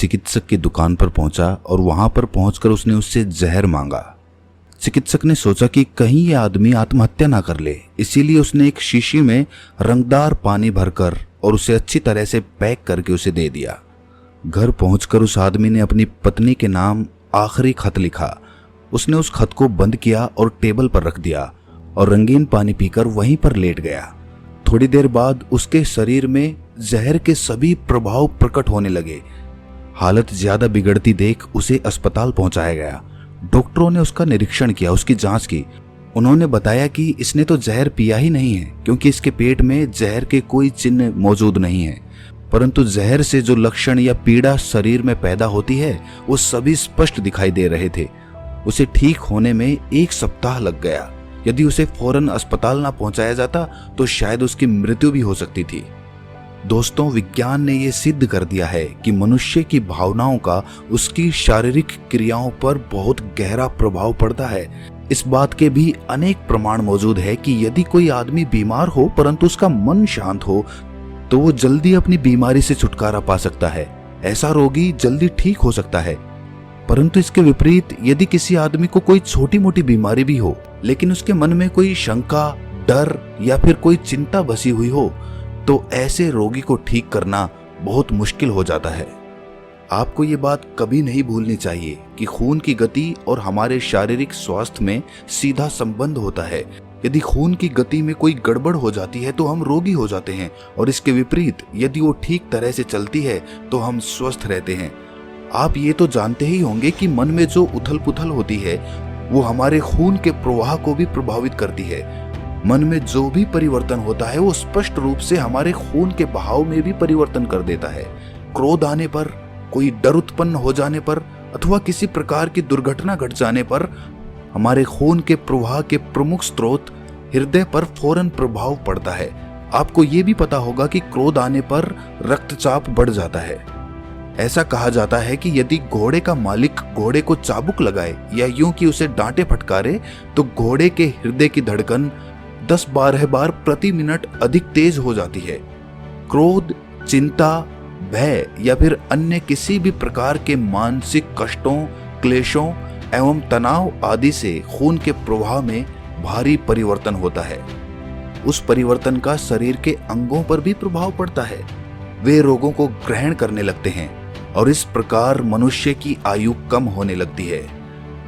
चिकित्सक की दुकान पर पहुंचा और वहां पर पहुंचकर उसने उससे जहर मांगा। चिकित्सक ने सोचा कि कहीं ये आदमी आत्महत्या ना कर ले, इसीलिए उसने एक शीशी में रंगदार पानी भरकर और उसे अच्छी तरह से पैक करके उसे दे दिया। घर पहुंचकर उस आदमी ने अपनी पत्नी के नाम आखिरी खत लिखा। उसने उस खत को बंद किया और टेबल पर रख दिया और रंगीन पानी पीकर वहीं पर लेट गया। थोड़ी देर बाद उसके शरीर में जहर के सभी प्रभाव प्रकट होने लगे। हालत ज्यादा बिगड़ती देख उसे अस्पताल पहुंचाया गया। डॉक्टरों ने उसका निरीक्षण किया, उसकी जांच की। उन्होंने बताया कि इसने तो जहर पिया ही नहीं है, क्योंकि इसके पेट में जहर के कोई चिन्ह मौजूद नहीं है, परंतु जहर से जो लक्षण या पीड़ा शरीर में पैदा होती है वो सभी स्पष्ट दिखाई दे रहे थे। उसे ठीक होने में 1 सप्ताह लग गया। यदि उसे फौरन अस्पताल ना पहुंचाया जाता तो शायद उसकी मृत्यु भी हो सकती थी। दोस्तों, विज्ञान ने यह सिद्ध कर दिया है कि मनुष्य की भावनाओं का उसकी शारीरिक क्रियाओं पर बहुत गहरा प्रभाव पड़ता है। इस बात के भी अनेक प्रमाण मौजूद है कि यदि कोई आदमी बीमार हो परंतु उसका मन शांत हो तो वो जल्दी अपनी बीमारी से छुटकारा पा सकता है। ऐसा रोगी जल्दी ठीक हो सकता है। परंतु इसके विपरीत यदि किसी आदमी को कोई छोटी मोटी बीमारी भी हो लेकिन उसके मन में कोई शंका, डर या फिर कोई चिंता बसी हुई हो तो ऐसे रोगी को ठीक करना बहुत मुश्किल हो जाता है। आपको ये बात कभी नहीं भूलनी चाहिए कि खून की गति और हमारे शारीरिक स्वास्थ्य में सीधा संबंध होता है। यदि खून की गति में कोई गड़बड़ हो जाती है तो हम रोगी हो जाते हैं, और इसके विपरीत यदि वो ठीक तरह से चलती है तो हम स्वस्थ रहते हैं। आप ये तो जानते ही होंगे कि मन में जो उथल पुथल होती है वो हमारे खून के प्रवाह को भी प्रभावित करती है। मन में जो भी परिवर्तन होता है वो स्पष्ट रूप से हमारे खून के बहाव में भी परिवर्तन कर देता है। क्रोध आने पर, कोई डर उत्पन्न हो जाने पर अथवा किसी प्रकार की दुर्घटना घट जाने पर हमारे खून के प्रवाह के प्रमुख स्रोत हृदय पर फौरन प्रभाव पड़ता है। आपको ये भी पता होगा कि क्रोध आने पर रक्तचाप बढ़ जाता है। ऐसा कहा जाता है कि यदि घोड़े का मालिक घोड़े को चाबुक लगाए या यूं कि उसे डांटे फटकारे तो घोड़े के हृदय की धड़कन 10-12 बार प्रति मिनट अधिक तेज हो जाती है। क्रोध, चिंता, भय या फिर अन्य किसी भी प्रकार के मानसिक कष्टों, क्लेशों एवं तनाव आदि से खून के प्रवाह में भारी परिवर्तन होता है। उस परिवर्तन का शरीर के अंगों पर भी प्रभाव पड़ता है। वे रोगों को ग्रहण करने लगते हैं और इस प्रकार मनुष्य की आयु कम होने लगती है।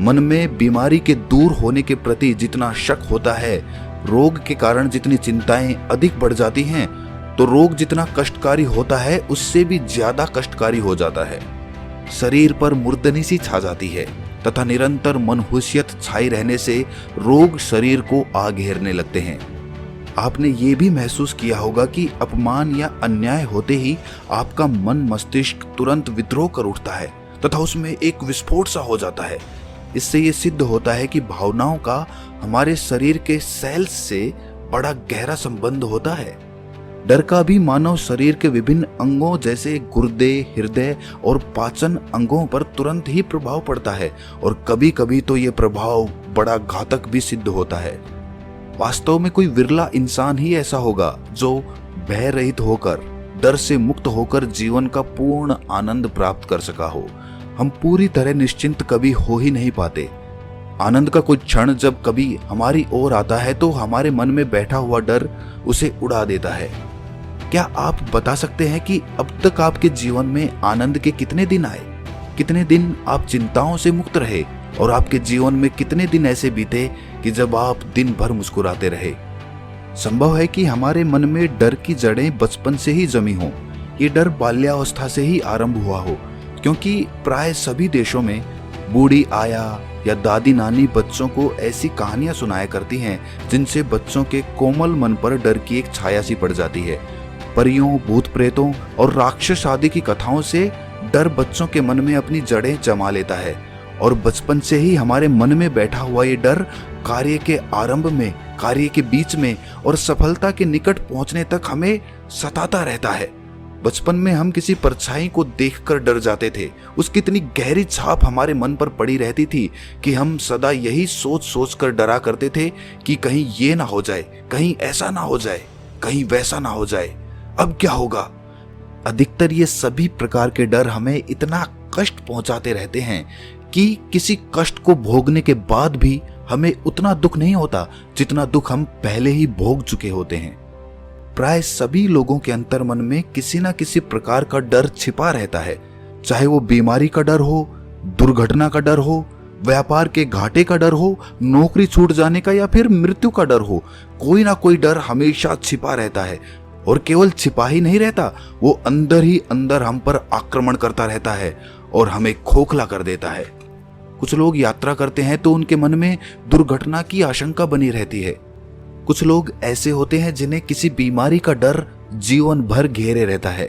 मन में बीमारी के दूर होने के प्रति जितना शक होता है, रोग के कारण जितनी चिंताएं अधिक बढ़ जाती हैं, तो रोग जितना कष्टकारी होता है उससे भी ज्यादा कष्टकारी हो जाता है। शरीर पर मुर्दनी सी छा जाती है तथा निरंतर मनहूसियत छाई रहने से रोग शरीर को आ घेरने लगते हैं। आपने ये भी महसूस किया होगा कि अपमान या अन्याय होते ही आपका मन मस्तिष्क तुरंत विद्रोह कर उठता है तथा उसमें एक विस्फोट सा हो जाता है। इससे ये सिद्ध होता है कि भावनाओं का हमारे शरीर के सेल्स से बड़ा गहरा संबंध होता है। डर का भी मानव शरीर के विभिन्न अंगों जैसे गुर्दे, हृदय और पाचन अंगों पर तुरंत ही प्रभाव पड़ता है, और कभी कभी तो ये प्रभाव बड़ा घातक भी सिद्ध होता है। वास्तव में कोई विरला इंसान ही ऐसा होगा जो भय रहित होकर, डर से मुक्त होकर जीवन का पूर्ण आनंद प्राप्त कर सका हो। हम पूरी तरह निश्चिंत कभी हो ही नहीं पाते। आनंद का कोई क्षण जब कभी हमारी ओर आता है तो हमारे मन में बैठा हुआ डर उसे उड़ा देता है। क्या आप बता सकते हैं कि अब तक आपके जीवन में आनंद के कितने दिन आए? कितने दिन आप चिंताओं से मुक्त रहे? और आपके जीवन में कितने दिन ऐसे बीते कि जब आप दिन भर मुस्कुराते रहे? संभव है कि हमारे मन में डर की जड़ें बचपन से ही जमी हों। ये डर बाल्यावस्था से ही आरंभ हुआ हो, क्योंकि प्राय सभी देशों में बूढ़ी आया या दादी नानी बच्चों को ऐसी कहानियां सुनाया करती हैं जिनसे बच्चों के कोमल मन पर डर की एक छाया सी पड़ जाती है। परियों, भूत प्रेतों और राक्षस आदि की कथाओं से डर बच्चों के मन में अपनी जड़ें जमा लेता है, और बचपन से ही हमारे मन में बैठा हुआ ये डर कार्य के आरंभ में, कार्य के बीच में और सफलता के निकट पहुंचने तक हमें सताता रहता है। बचपन में हम किसी परछाई को देखकर डर जाते थे। उसकी इतनी गहरी छाप हमारे मन पर पड़ी रहती थी कि हम सदा यही सोच सोच कर डरा करते थे कि कहीं ये ना हो जाए, कहीं ऐसा ना हो जाए, कहीं वैसा ना हो जाए। अब क्या होगा? अधिकतर ये सभी प्रकार के डर हमें इतना कष्ट पहुंचाते रहते हैं कि किसी कष्ट को भोगने के बाद भी हमें उतना दुख नहीं होता जितना दुख हम पहले ही भोग चुके होते हैं। प्राय सभी लोगों के अंतर मन में किसी न किसी प्रकार का डर छिपा रहता है, चाहे वो बीमारी का डर हो, दुर्घटना का डर हो, व्यापार के घाटे का डर हो, नौकरी छूट जाने का या फिर मृत्यु का डर हो। कोई ना कोई डर हमेशा छिपा रहता है और केवल छिपा ही नहीं रहता, वो अंदर ही अंदर हम पर आक्रमण करता रहता है और हमें खोखला कर देता है। कुछ लोग यात्रा करते हैं तो उनके मन में दुर्घटना की आशंका बनी रहती है। कुछ लोग ऐसे होते हैं जिन्हें किसी बीमारी का डर जीवन भर घेरे रहता है।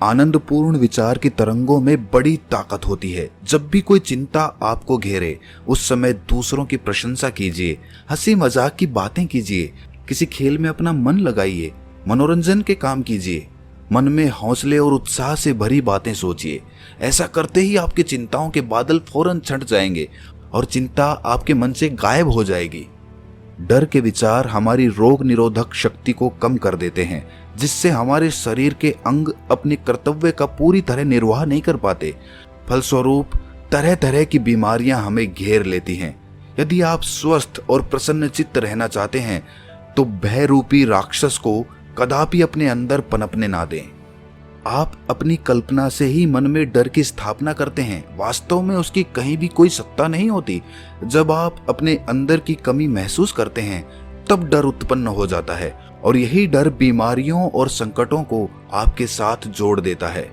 आनंदपूर्ण विचार की तरंगों में बड़ी ताकत होती है। जब भी कोई चिंता आपको घेरे उस समय दूसरों की प्रशंसा कीजिए, हंसी मजाक की बातें कीजिए, किसी खेल में अपना मन लगाइए, मनोरंजन के काम कीजिए, मन में हौसले और उत्साह से भरी बातें सोचिए। ऐसा करते ही आपकी चिंताओं के बादल फौरन छंट जाएंगे और चिंता आपके मन से गायब हो जाएगी। डर के विचार हमारी रोग निरोधक शक्ति को कम कर देते हैं, जिससे हमारे शरीर के अंग अपने कर्तव्य का पूरी तरह निर्वाह नहीं कर पाते। फलस्वरूप तरह तरह की बीमारियां हमें घेर लेती हैं। यदि आप स्वस्थ और प्रसन्न चित्त रहना चाहते हैं तो भय रूपी राक्षस को कदापि अपने अंदर पनपने ना दें। आप अपनी कल्पना से ही मन में डर की स्थापना करते हैं, वास्तव में उसकी कहीं भी कोई सत्ता नहीं होती। जब आप अपने अंदर की कमी महसूस करते हैं तब डर उत्पन्न हो जाता है और यही डर बीमारियों और संकटों को आपके साथ जोड़ देता है।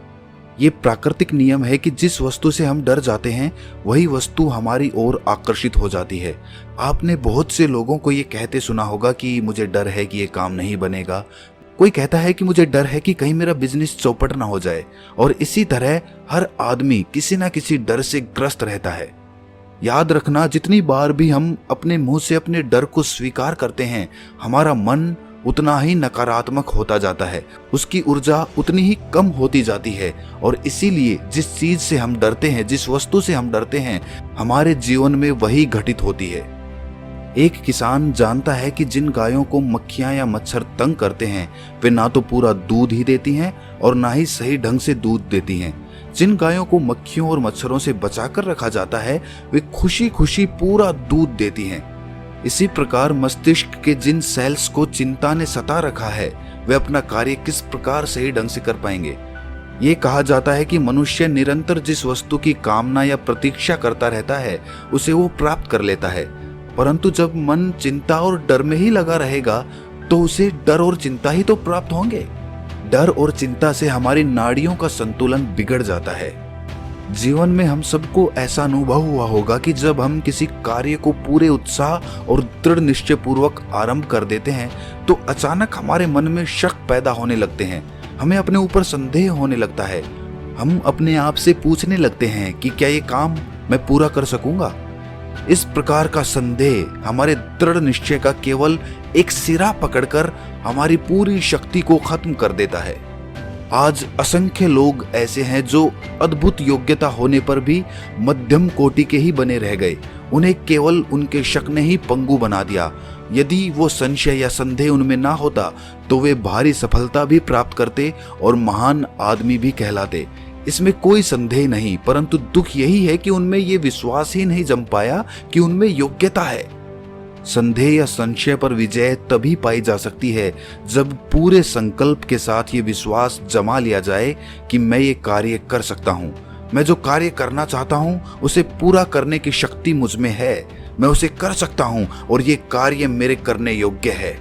ये प्राकृतिक नियम है कि जिस वस्तु से हम डर जाते हैं वही वस्तु हमारी ओर आकर्षित हो जाती है। आपने बहुत से लोगों को ये कहते सुना होगा कि मुझे डर है कि ये काम नहीं बनेगा। कोई कहता है कि मुझे डर है कि कहीं मेरा बिजनेस चौपट ना हो जाए, और इसी तरह हर आदमी किसी ना किसी डर से ग्रस्त रहता है। याद रखना, जितनी बार भी हम अपने मुंह से अपने डर को स्वीकार करते हैं, हमारा मन उतना ही नकारात्मक होता जाता है, उसकी ऊर्जा उतनी ही कम होती जाती है। और इसीलिए जिस चीज से हम डरते हैं, जिस वस्तु से हम डरते हैं, हमारे जीवन में वही घटित होती है। एक किसान जानता है कि जिन गायों को मक्खियां या मच्छर तंग करते हैं वे ना तो पूरा दूध ही देती हैं और ना ही सही ढंग से दूध देती हैं। जिन गायों को मक्खियों और मच्छरों से बचाकर रखा जाता है वे खुशी खुशी पूरा दूध देती हैं। इसी प्रकार मस्तिष्क के जिन सेल्स को चिंता ने सता रखा है वे अपना कार्य किस प्रकार सही ढंग से कर पाएंगे। ये कहा जाता है कि मनुष्य निरंतर जिस वस्तु की कामना या प्रतीक्षा करता रहता है उसे वो प्राप्त कर लेता है, परंतु जब मन चिंता और डर में ही लगा रहेगा तो उसे डर और चिंता ही तो प्राप्त होंगे। डर और चिंता से हमारी नाड़ियों का संतुलन बिगड़ जाता है। जीवन में हम सबको ऐसा अनुभव हुआ होगा कि जब हम किसी कार्य को पूरे उत्साह और दृढ़ निश्चय पूर्वक आरंभ कर देते हैं तो अचानक हमारे मन में शक पैदा होने लगते हैं, हमें अपने ऊपर संदेह होने लगता है। हम अपने आप से पूछने लगते हैं कि क्या ये काम मैं पूरा कर सकूंगा। इस प्रकार का संदेह हमारे दृढ़ निश्चय का केवल एक सिरा पकड़कर हमारी पूरी शक्ति को खत्म कर देता है। आज असंख्य लोग ऐसे हैं जो अद्भुत योग्यता होने पर भी मध्यम कोटि के ही बने रह गए। उन्हें केवल उनके शक ने ही पंगु बना दिया। यदि वो संशय या संदेह उनमें ना होता तो वे भारी सफलता भी प्राप्त करते और महान आदमी भी कहलाते। इसमें कोई संदेह नहीं, परंतु दुख यही है कि उनमें ये विश्वास ही नहीं जम पाया कि उनमें योग्यता है। संदेह या संशय पर विजय तभी पाई जा सकती है जब पूरे संकल्प के साथ ये विश्वास जमा लिया जाए कि मैं ये कार्य कर सकता हूँ, मैं जो कार्य करना चाहता हूँ उसे पूरा करने की शक्ति मुझ में है, मैं उसे कर सकता हूँ और ये कार्य मेरे करने योग्य है।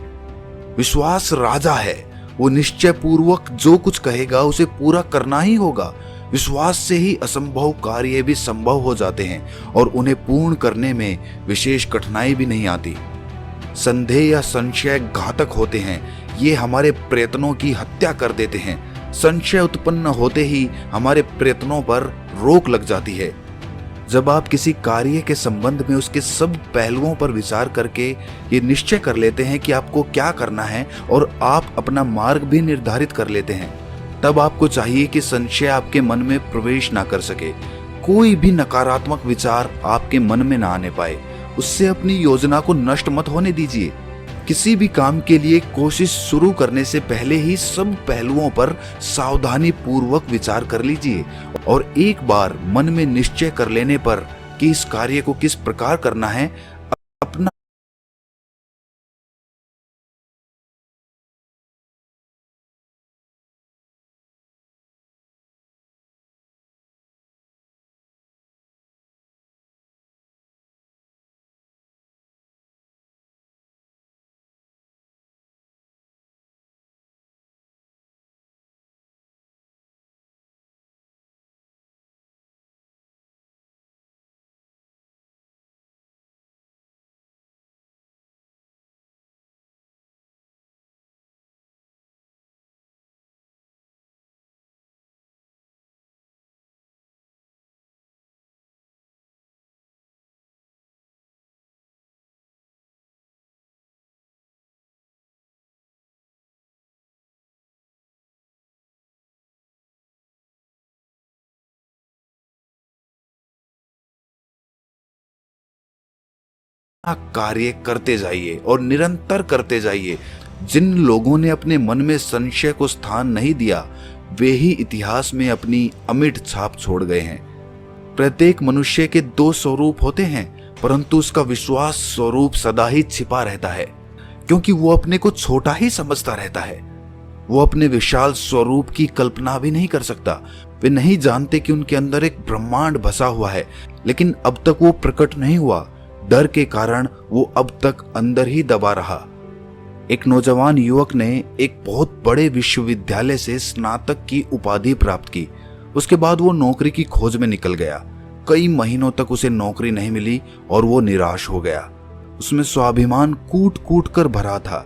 विश्वास राजा है, वो निश्चय पूर्वक जो कुछ कहेगा उसे पूरा करना ही होगा। विश्वास से ही असंभव कार्य भी संभव हो जाते हैं और उन्हें पूर्ण करने में विशेष कठिनाई भी नहीं आती। संदेह या संशय घातक होते हैं, ये हमारे प्रयत्नों की हत्या कर देते हैं। संशय उत्पन्न होते ही हमारे प्रयत्नों पर रोक लग जाती है। जब आप किसी कार्य के संबंध में उसके सब पहलुओं पर विचार करके ये निश्चय कर लेते हैं कि आपको क्या करना है और आप अपना मार्ग भी निर्धारित कर लेते हैं, तब आपको चाहिए कि संशय आपके मन में प्रवेश ना कर सके, कोई भी नकारात्मक विचार आपके मन में ना आने पाए। उससे अपनी योजना को नष्ट मत होने दीजिए। किसी भी काम के लिए कोशिश शुरू करने से पहले ही सब पहलुओं पर सावधानी पूर्वक विचार कर लीजिए और एक बार मन में निश्चय कर लेने पर कि इस कार्य को किस प्रकार करना है, अपना कार्य करते जाइए और निरंतर करते जाइए। जिन लोगों ने अपने मन में संशय को स्थान नहीं दिया, वे ही इतिहास में अपनी अमिट छाप छोड़ गए हैं। प्रत्येक मनुष्य के दो स्वरूप होते हैं, परंतु उसका विश्वास स्वरूप सदा ही छिपा रहता है, क्योंकि वो अपने को छोटा ही समझता रहता है। वो अपने विशाल स्वरूप की कल्पना भी नहीं कर सकता। वे नहीं जानते कि उनके अंदर एक ब्रह्मांड बसा हुआ है, लेकिन अब तक वो प्रकट नहीं हुआ। डर के कारण वो अब तक अंदर ही दबा रहा। एक नौजवान युवक ने एक बहुत बड़े विश्वविद्यालय से स्नातक की उपाधि प्राप्त की। उसके बाद वो नौकरी की खोज में निकल गया। कई महीनों तक उसे नौकरी नहीं मिली और वो निराश हो गया। उसमें स्वाभिमान कूट कूट कर भरा था।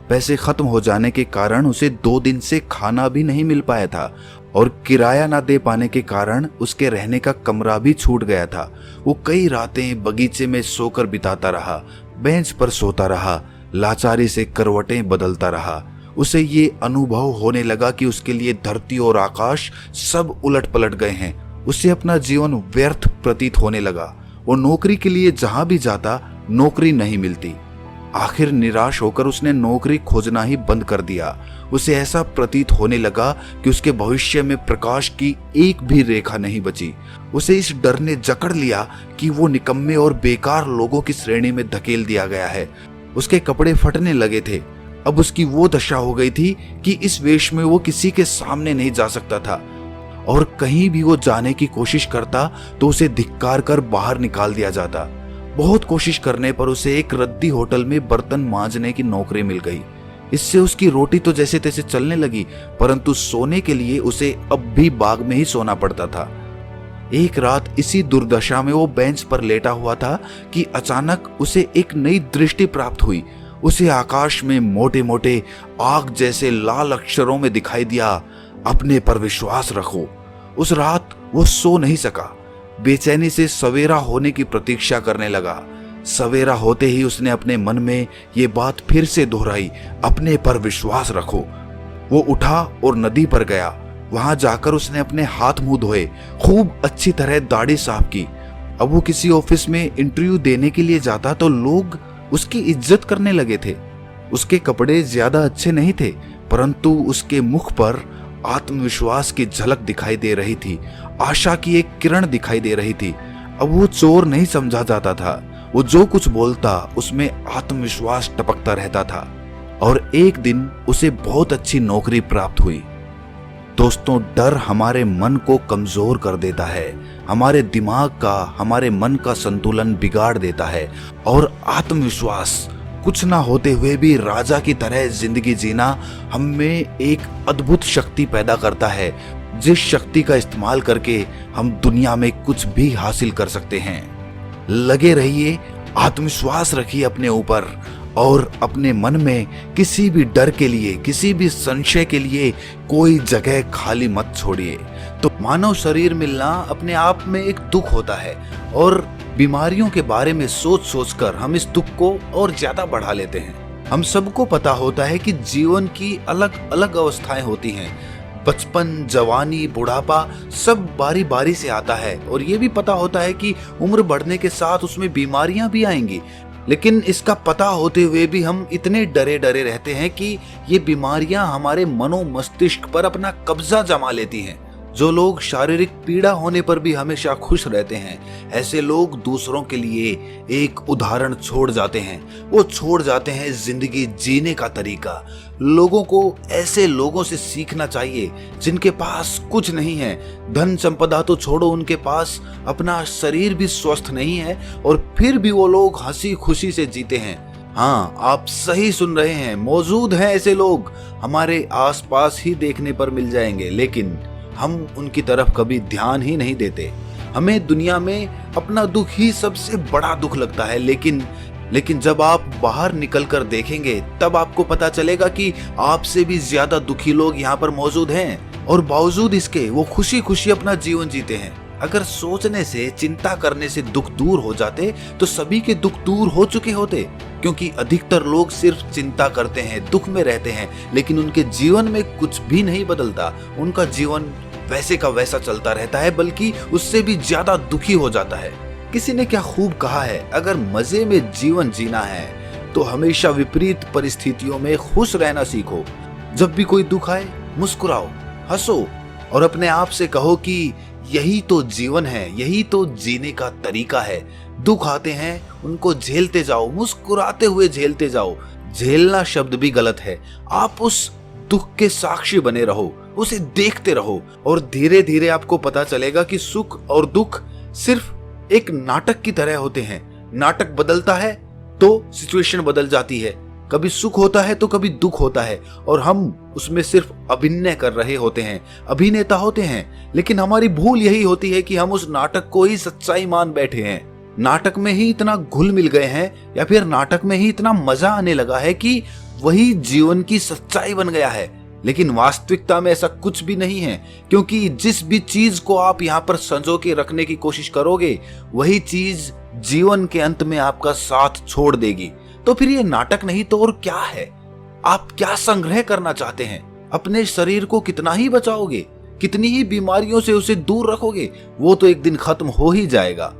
पैसे खत्म हो जाने के कारण उसे 2 दिन से खाना भी नहीं मिल पाया था और किराया ना दे पाने के कारण उसके रहने का कमरा भी छूट गया था। वो कई रातें बगीचे में सोकर बिताता रहा, बेंच पर सोता रहा, लाचारी से करवटें बदलता रहा। उसे ये अनुभव होने लगा कि उसके लिए धरती और आकाश सब उलट पलट गए हैं। उसे अपना जीवन व्यर्थ प्रतीत होने लगा। वो नौकरी के लिए जहां भी जाता, नौकरी नहीं मिलती। आखिर निराश होकर उसने नौकरी खोजना ही बंद कर दिया। उसे ऐसा प्रतीत होने लगा कि उसके भविष्य में प्रकाश की एक भी रेखा नहीं बची। उसे इस डर ने जकड़ लिया कि वो निकम्मे और बेकार लोगों की श्रेणी में धकेल दिया गया है। उसके कपड़े फटने लगे थे। अब उसकी वो दशा हो गई थी कि इस वेश में वो किसी के सामने नहीं जा सकता था और कहीं भी वो जाने की कोशिश करता तो उसे धिक्कार कर बाहर निकाल दिया जाता। बहुत कोशिश करने पर उसे एक रद्दी होटल में बर्तन मांजने की नौकरी मिल गई। इससे उसकी रोटी तो जैसे तैसे चलने लगी, परंतु सोने के लिए उसे अब भी बाग में ही सोना पड़ता था। एक रात इसी दुर्दशा में वो बेंच पर लेटा हुआ था कि अचानक उसे एक नई दृष्टि प्राप्त हुई। उसे आकाश में मोटे मोटे आग जैसे लाल अक्षरों में दिखाई दिया, अपने पर विश्वास रखो। उस रात वो सो नहीं सका। बेचैनी से सवेरा होने की प्रतीक्षा करने लगा। सवेरा होते ही उसने अपने मन में ये बात फिर से दोहराई, अपने पर विश्वास रखो। वो उठा और नदी पर गया। वहां जाकर उसने अपने हाथ मुंह धोए, खूब अच्छी तरह दाढ़ी साफ की। अब वो किसी ऑफिस में इंटरव्यू देने के लिए जाता तो लोग उसकी इज्जत करने लगे थे। उसके कपड़े ज्यादा अच्छे नहीं थे, परंतु उसके मुख पर आत्मविश्वास की झलक दिखाई दे रही थी। आशा की एक किरण दिखाई दे रही थी। अब वो चोर नहीं समझा जाता था। वो जो कुछ बोलता उसमें आत्मविश्वास टपकता रहता था और एक दिन उसे बहुत अच्छी नौकरी प्राप्त हुई। दोस्तों, डर हमारे मन को कमजोर कर देता है, हमारे दिमाग का, हमारे मन का संतुलन बिगाड़ देता है और आत्मविश्वास कुछ ना होते हुए भी राजा की तरह जिंदगी जीना हम में एक अद्भुत शक्ति पैदा करता है, जिस शक्ति का इस्तेमाल करके हम दुनिया में कुछ भी हासिल कर सकते हैं। लगे रहिए, आत्मविश्वास रखिए अपने ऊपर और अपने मन में किसी भी डर के लिए, किसी भी संशय के लिए कोई जगह खाली मत छोड़िए। तो मानव शरीर मिलना अपने आप में एक दुख होता है और बीमारियों के बारे में सोच सोचकर हम इस दुख को और ज्यादा बढ़ा लेते हैं। हम सबको पता होता है कि जीवन की अलग अलग अवस्थाएं होती हैं। बचपन, जवानी, बुढ़ापा सब बारी बारी से आता है और ये भी पता होता है कि उम्र बढ़ने के साथ उसमें बीमारियां भी आएंगी। लेकिन इसका पता होते हुए भी हम इतने डरे डरे रहते हैं कि ये बीमारियां हमारे मनो मस्तिष्क पर अपना कब्जा जमा लेती हैं। जो लोग शारीरिक पीड़ा होने पर भी हमेशा खुश रहते हैं, ऐसे लोग दूसरों के लिए एक उदाहरण छोड़ जाते हैं। वो छोड़ जाते हैं जिंदगी जीने का तरीका। लोगों को ऐसे लोगों से सीखना चाहिए जिनके पास कुछ नहीं है, धन संपदा तो छोड़ो, उनके पास अपना शरीर भी स्वस्थ नहीं है और फिर भी वो लोग हंसी खुशी से जीते हैं। हाँ, आप सही सुन रहे हैं, मौजूद हैं ऐसे लोग, हमारे आसपास ही देखने पर मिल जाएंगे, लेकिन हम उनकी तरफ कभी ध्यान ही नहीं देते। हमें दुनिया में अपना दुख ही सबसे बड़ा दुख लगता है, लेकिन जब आप बाहर निकल कर देखेंगे तब आपको पता चलेगा कि आपसे भी ज्यादा दुखी लोग यहाँ पर मौजूद हैं और बावजूद इसके वो खुशी खुशी अपना जीवन जीते हैं। अगर सोचने से, चिंता करने से दुख दूर हो जाते तो सभी के दुख दूर हो चुके होते, क्योंकि अधिकतर लोग सिर्फ चिंता करते हैं, दुख में रहते हैं, लेकिन उनके जीवन में कुछ भी नहीं बदलता। उनका जीवन वैसे का वैसा चलता रहता है, बल्कि उससे भी ज्यादा दुखी हो जाता है। किसी ने क्या खूब कहा है, अगर मजे में जीवन जीना है तो हमेशा विपरीत परिस्थितियों में खुश रहना सीखो। जब भी कोई दुख आए, मुस्कुराओ, हंसो और अपने आप से कहो कि यही तो जीवन है, यही तो जीने का तरीका है। दुख आते हैं, उनको झेलते जाओ, मुस्कुराते हुए झेलते जाओ। झेलना शब्द भी गलत है। आप उस दुख के साक्षी बने रहो, उसे देखते रहो और धीरे धीरे आपको पता चलेगा कि सुख और दुख सिर्फ एक नाटक की तरह होते हैं। नाटक बदलता है तो सिचुएशन बदल जाती है, कभी सुख होता है तो कभी दुख होता है और हम उसमें सिर्फ अभिनय कर रहे होते हैं, अभिनेता होते हैं। लेकिन हमारी भूल यही होती है कि हम उस नाटक को ही सच्चाई मान बैठे हैं। नाटक में ही इतना घुल मिल गए हैं या फिर नाटक में ही इतना मजा आने लगा है कि वही जीवन की सच्चाई बन गया है। लेकिन वास्तविकता में ऐसा कुछ भी नहीं है, क्योंकि जिस भी चीज को आप यहाँ पर संजो के रखने की कोशिश करोगे, वही चीज जीवन के अंत में आपका साथ छोड़ देगी। तो फिर ये नाटक नहीं तो और क्या है? आप क्या संग्रह करना चाहते हैं? अपने शरीर को कितना ही बचाओगे, कितनी ही बीमारियों से उसे दूर रखोगे, वो तो एक दिन खत्म हो ही जाएगा।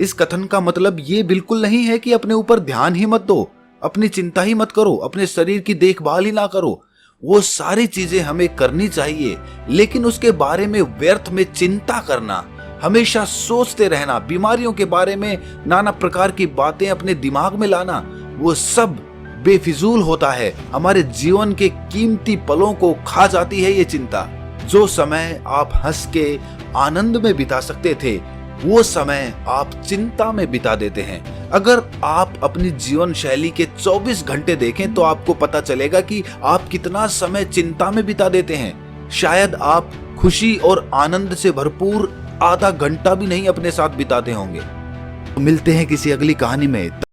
इस कथन का मतलब ये बिल्कुल नहीं है कि अपने ऊपर ध्यान ही मत दो, अपनी चिंता ही मत करो, अपने शरीर की देखभाल ही ना करो। वो सारी चीजें हमें करनी चाहिए, लेकिन उसके बारे में व्यर्थ में चिंता करना, हमेशा सोचते रहना, बीमारियों के बारे में नाना प्रकार की बातें अपने दिमाग में लाना, वो सब बेफिजूल होता है। हमारे जीवन के कीमती पलों को खा जाती है ये चिंता। जो समय आप हंस के आनंद में बिता सकते थे, वो समय आप चिंता में बिता देते हैं। अगर आप अपनी जीवन शैली के 24 घंटे देखें तो आपको पता चलेगा कि आप कितना समय चिंता में बिता देते हैं। शायद आप खुशी और आनंद से भरपूर आधा घंटा भी नहीं अपने साथ बिताते होंगे। मिलते हैं किसी अगली कहानी में।